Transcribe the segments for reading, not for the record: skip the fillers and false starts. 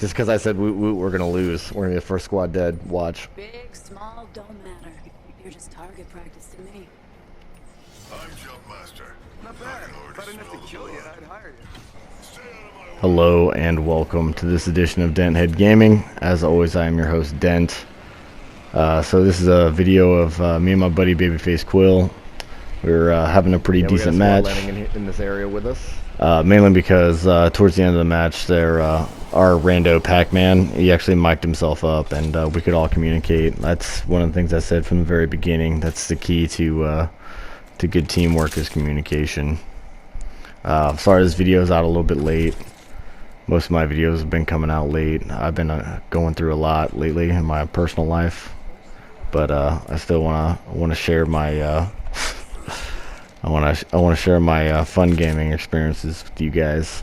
Just because I said woot woot, we're gonna lose. We're gonna be the first squad dead. Watch. Big, small, don't matter. You're just target practice to me. I'm Jumpmaster. Not bad. If I didn't have to kill you, I'd hire you. Hello and welcome to this edition of Dent Head Gaming. As always, I am your host, Dent. So this is a video of me and my buddy Babyface Quill. We're having a pretty decent match. Landing in this area with us. Mainly because towards the end of the match, our rando Pac-Man, he actually mic'd himself up, and we could all communicate. That's one of the things I said from the very beginning. That's the key to good teamwork is communication. Sorry this video is out a little bit late. Most of my videos have been coming out late. I've been going through a lot lately in my personal life, but I still wanna share my I want to share my fun gaming experiences with you guys.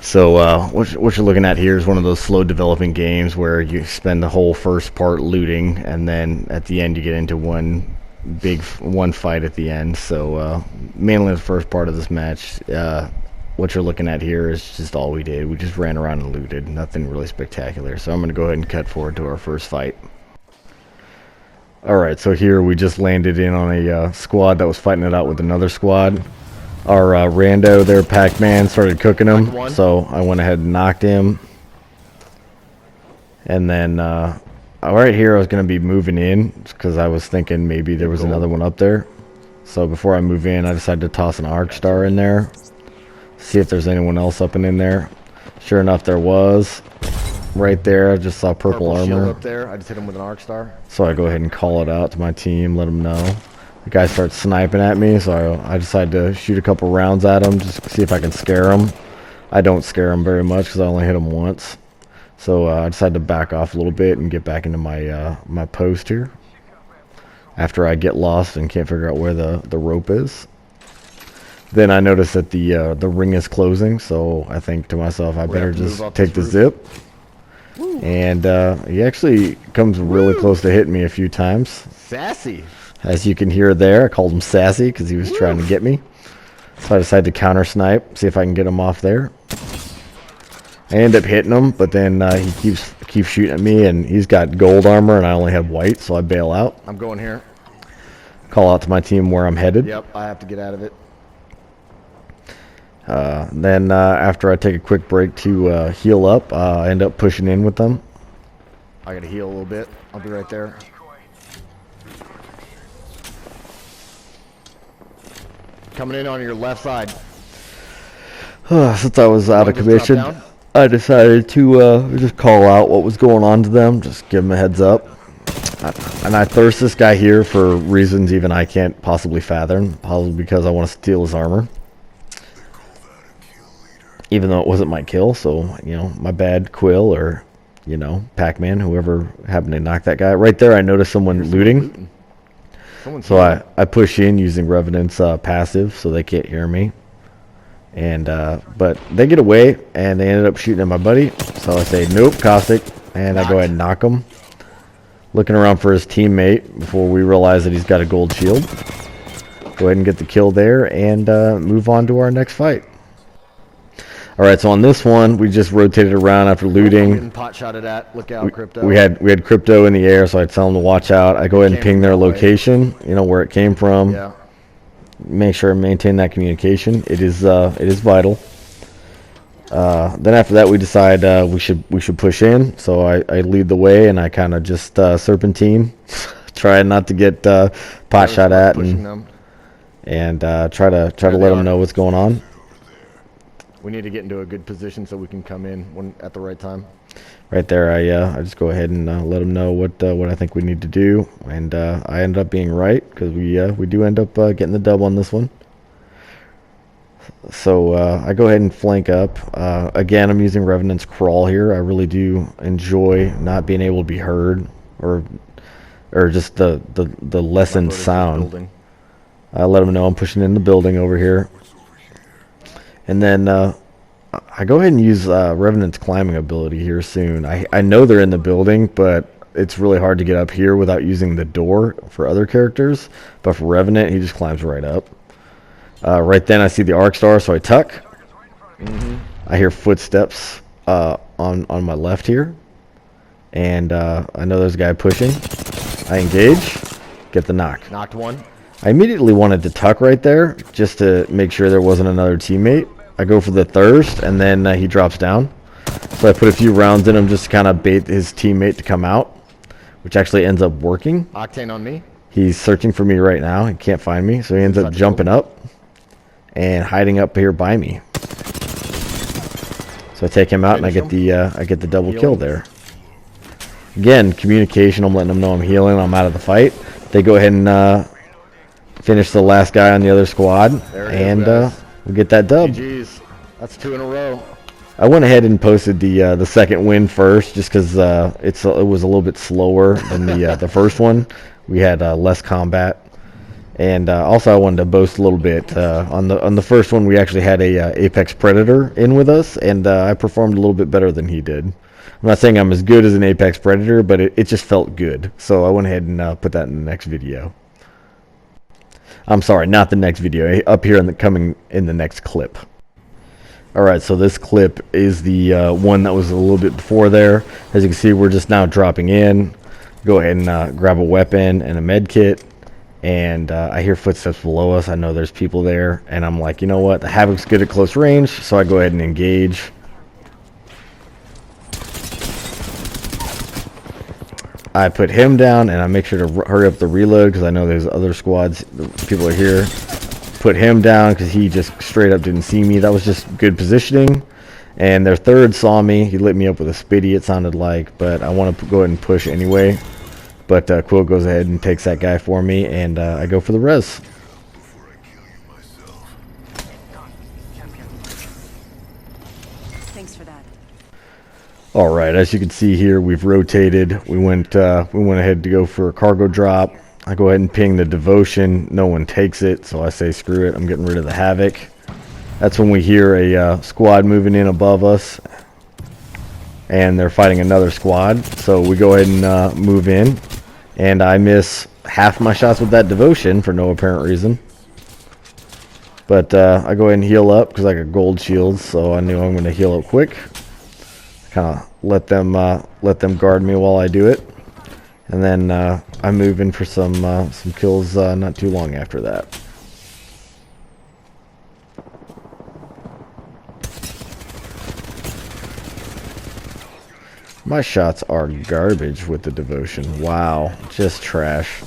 So what you're looking at here is one of those slow developing games where you spend the whole first part looting, and then at the end you get into one fight at the end. So mainly the first part of this match, what you're looking at here is just all we did. We just ran around and looted. Nothing really spectacular. So I'm going to go ahead and cut forward to our first fight. Alright, so here we just landed in on a squad that was fighting it out with another squad. Our rando there, Pac-Man, started cooking him, so I went ahead and knocked him. And then, right here I was going to be moving in, because I was thinking maybe there was another one up there. So before I move in, I decided to toss an arc star in there, see if there's anyone else up and in there. Sure enough, there was. Right there, I just saw purple armor up there. I just hit him with an arc star. So I go ahead and call it out to my team, let them know. The guy starts sniping at me, so I decided to shoot a couple rounds at him just to see if I can scare him. I don't scare him very much because I only hit him once. So I decided to back off a little bit and get back into my my post here. After I get lost and can't figure out where the rope is. Then I notice that the ring is closing, so I think to myself, I better just take the zip. And he actually comes really close to hitting me a few times. Sassy. As you can hear there, I called him Sassy because he was trying to get me. So I decided to counter snipe, see if I can get him off there. I end up hitting him, but then he keeps shooting at me, and he's got gold armor, and I only have white, so I bail out. I'm going here. Call out to my team where I'm headed. Yep, I have to get out of it. Then after I take a quick break to heal up, I end up pushing in with them. I gotta heal a little bit. I'll be right there. Coming in on your left side. Since I was out of commission, I decided to just call out what was going on to them, just give them a heads up. And I thirst this guy here for reasons even I can't possibly fathom, probably because I want to steal his armor. Even though it wasn't my kill, so, you know, my bad, Quill, or, you know, Pac-Man, whoever happened to knock that guy. Right there, I noticed someone looting. So I push in using Revenant's passive, so they can't hear me. And, but they get away, and they ended up shooting at my buddy. So I say, nope, Caustic, and I go ahead and knock him. Looking around for his teammate before we realize that he's got a gold shield. Go ahead and get the kill there, and move on to our next fight. Alright, so on this one, we just rotated around after looting. Getting pot shotted at. Look out, Crypto. We had Crypto in the air, so I tell them to watch out. I go ahead and ping their location, you know, where it came from. Yeah. Make sure and maintain that communication. It is vital. Then after that, we decide we should push in. So I lead the way, and I kind of just serpentine, trying not to get pot shot at, and try to let them know what's going on. We need to get into a good position so we can come in at the right time. Right there, I just go ahead and let them know what I think we need to do, and I end up being right because we do end up getting the dub on this one. So I go ahead and flank up. Again, I'm using Revenant's crawl here. I really do enjoy not being able to be heard, or just the lessened sound. I let them know I'm pushing in the building over here. And then I go ahead and use Revenant's climbing ability here soon. I know they're in the building, but it's really hard to get up here without using the door for other characters. But for Revenant, he just climbs right up. Right then I see the arc star, so I tuck. I hear footsteps on my left here, and I know there's a guy pushing. I engage, get the knock. Knocked one. I immediately wanted to tuck right there just to make sure there wasn't another teammate. I go for the thirst, and then he drops down. So I put a few rounds in him just to kind of bait his teammate to come out, which actually ends up working. Octane on me. He's searching for me right now. He can't find me, so he ends up jumping up and hiding up here by me. So I take him out, and I get the double kill there. Again, communication. I'm letting them know I'm healing. I'm out of the fight. They go ahead and finish the last guy on the other squad, and we get that dub. GG's. That's 2 in a row. I went ahead and posted the second win first, just because it was a little bit slower than the first one. We had less combat, and also I wanted to boast a little bit. On the first one, we actually had a Apex Predator in with us, and I performed a little bit better than he did. I'm not saying I'm as good as an Apex Predator, but it just felt good. So I went ahead and put that in the next video. I'm sorry, not the next video. Up here coming in the next clip. Alright, so this clip is the one that was a little bit before there. As you can see, we're just now dropping in. Go ahead and grab a weapon and a med kit. And I hear footsteps below us. I know there's people there. And I'm like, you know what? The Havoc's good at close range, so I go ahead and engage. I put him down, and I make sure to hurry up the reload because I know there's other squads. People are here. Put him down because he just straight up didn't see me. That was just good positioning. And their third saw me. He lit me up with a spitty, it sounded like, but I want to go ahead and push anyway. But Quill goes ahead and takes that guy for me, and I go for the res. Thanks for that. All right, as you can see here, we've rotated. We went ahead to go for a cargo drop. I go ahead and ping the devotion. No one takes it, so I say screw it. I'm getting rid of the Havoc. That's when we hear a squad moving in above us, and they're fighting another squad. So we go ahead and move in, and I miss half my shots with that devotion for no apparent reason. But I go ahead and heal up because I got gold shields, so I knew I'm going to heal up quick. Kind of let them guard me while I do it, and then I move in for some kills not too long after that. My shots are garbage with the devotion. Wow, just trash.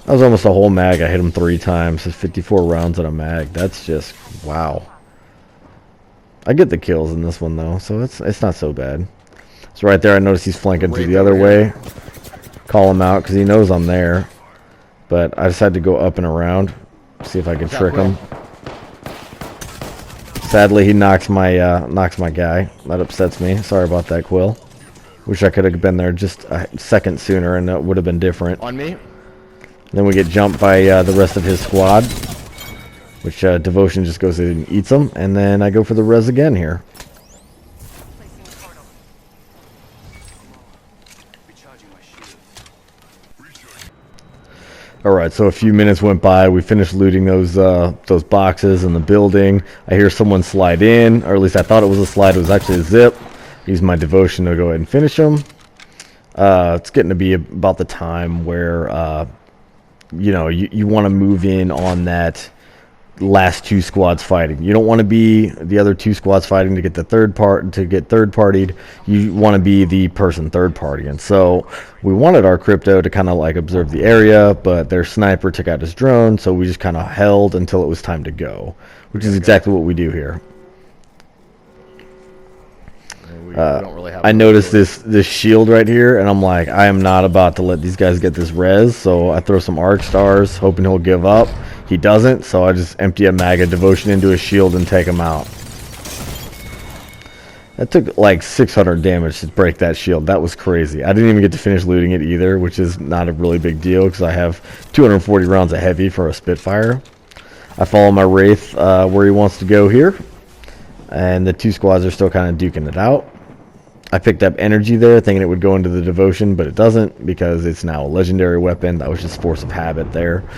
That was almost a whole mag. I hit him 3 times. It's 54 rounds in a mag. That's just wow. I get the kills in this one though, so it's not so bad. So right there, I notice he's flanking through the other way. Call him out because he knows I'm there. But I decided to go up and around, see if I can trick him. Sadly, he knocks my guy. That upsets me. Sorry about that, Quill. Wish I could have been there just a second sooner, and it would have been different. On me. Then we get jumped by the rest of his squad, which Devotion just goes in and eats them, and then I go for the res again here. Alright, so a few minutes went by. We finished looting those boxes in the building. I hear someone slide in, or at least I thought it was a slide. It was actually a zip. Use my devotion to go ahead and finish them. It's getting to be about the time where you know, you want to move in on that last 2 squads fighting. You don't want to be the other 2 squads fighting to get the third partied. You want to be the person third party. And so we wanted our crypto to kind of like observe the area, but their sniper took out his drone, so we just kind of held until it was time to go, which is exactly what we do here. I noticed this shield right here, and I'm like, I am not about to let these guys get this res, so I throw some arc stars, hoping he'll give up. He doesn't, so I just empty a mag of devotion into his shield and take him out. That took like 600 damage to break that shield. That was crazy. I didn't even get to finish looting it either, which is not a really big deal because I have 240 rounds of heavy for a Spitfire. I follow my Wraith where he wants to go here, and the 2 squads are still kind of duking it out. I picked up energy there thinking it would go into the devotion, but it doesn't because it's now a legendary weapon. That was just force of habit there.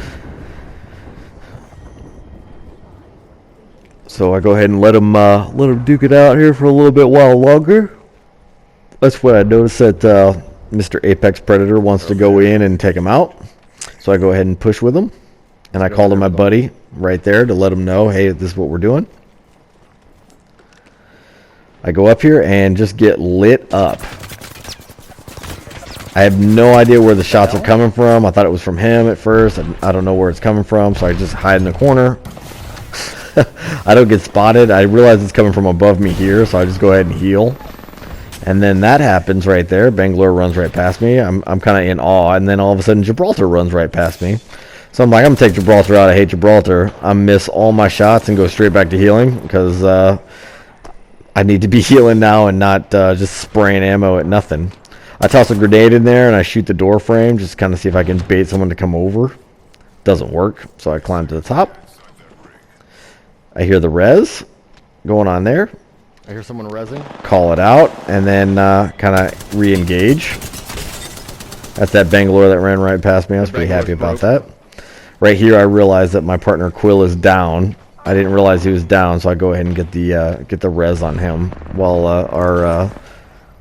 So I go ahead and let him duke it out here for a little bit while longer. That's when I notice that Mr. Apex Predator wants to go in and take him out. So I go ahead and push with him. And I called to my buddy right there to let him know, hey, this is what we're doing. I go up here and just get lit up. I have no idea where the shots are coming from. I thought it was from him at first. I don't know where it's coming from, so I just hide in the corner. I don't get spotted. I realize it's coming from above me here, so I just go ahead and heal. And then that happens right there. Bangalore runs right past me. I'm kind of in awe, and then all of a sudden Gibraltar runs right past me. So I'm like, I'm going to take Gibraltar out. I hate Gibraltar. I miss all my shots and go straight back to healing because I need to be healing now and not just spraying ammo at nothing. I toss a grenade in there and I shoot the door frame just to kind of see if I can bait someone to come over. Doesn't work, so I climb to the top. I hear the res going on there. I hear someone rezzing. Call it out and then kind of re-engage. That's that Bangalore that ran right past me. I was pretty happy about that. Right here, I realized that my partner Quill is down. I didn't realize he was down, so I go ahead and get the res on him while our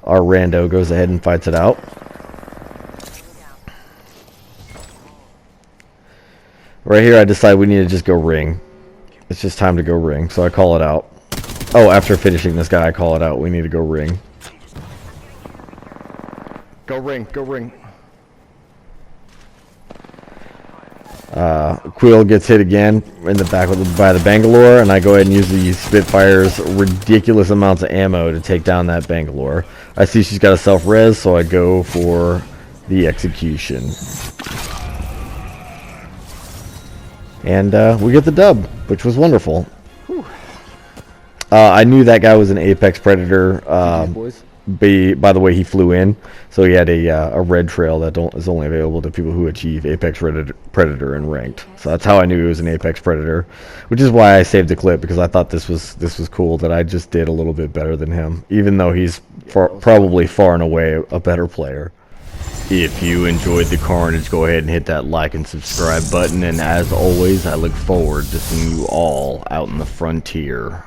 rando goes ahead and fights it out. Right here, I decide we need to just go ring. It's just time to go ring, so I call it out. Oh, after finishing this guy, I call it out. We need to go ring. Go ring, go ring. Quill gets hit again in the back by the Bangalore, and I go ahead and use the Spitfire's ridiculous amounts of ammo to take down that Bangalore. I see she's got a self-res, so I go for the execution. And we get the dub, which was wonderful. I knew that guy was an Apex Predator. Boys. By the way, he flew in, so he had a red trail that is only available to people who achieve Apex Predator and ranked. So that's how I knew he was an Apex Predator, which is why I saved the clip, because I thought this was cool that I just did a little bit better than him, even though he's probably far and away a better player. If you enjoyed the carnage, go ahead and hit that like and subscribe button, and as always, I look forward to seeing you all out in the frontier.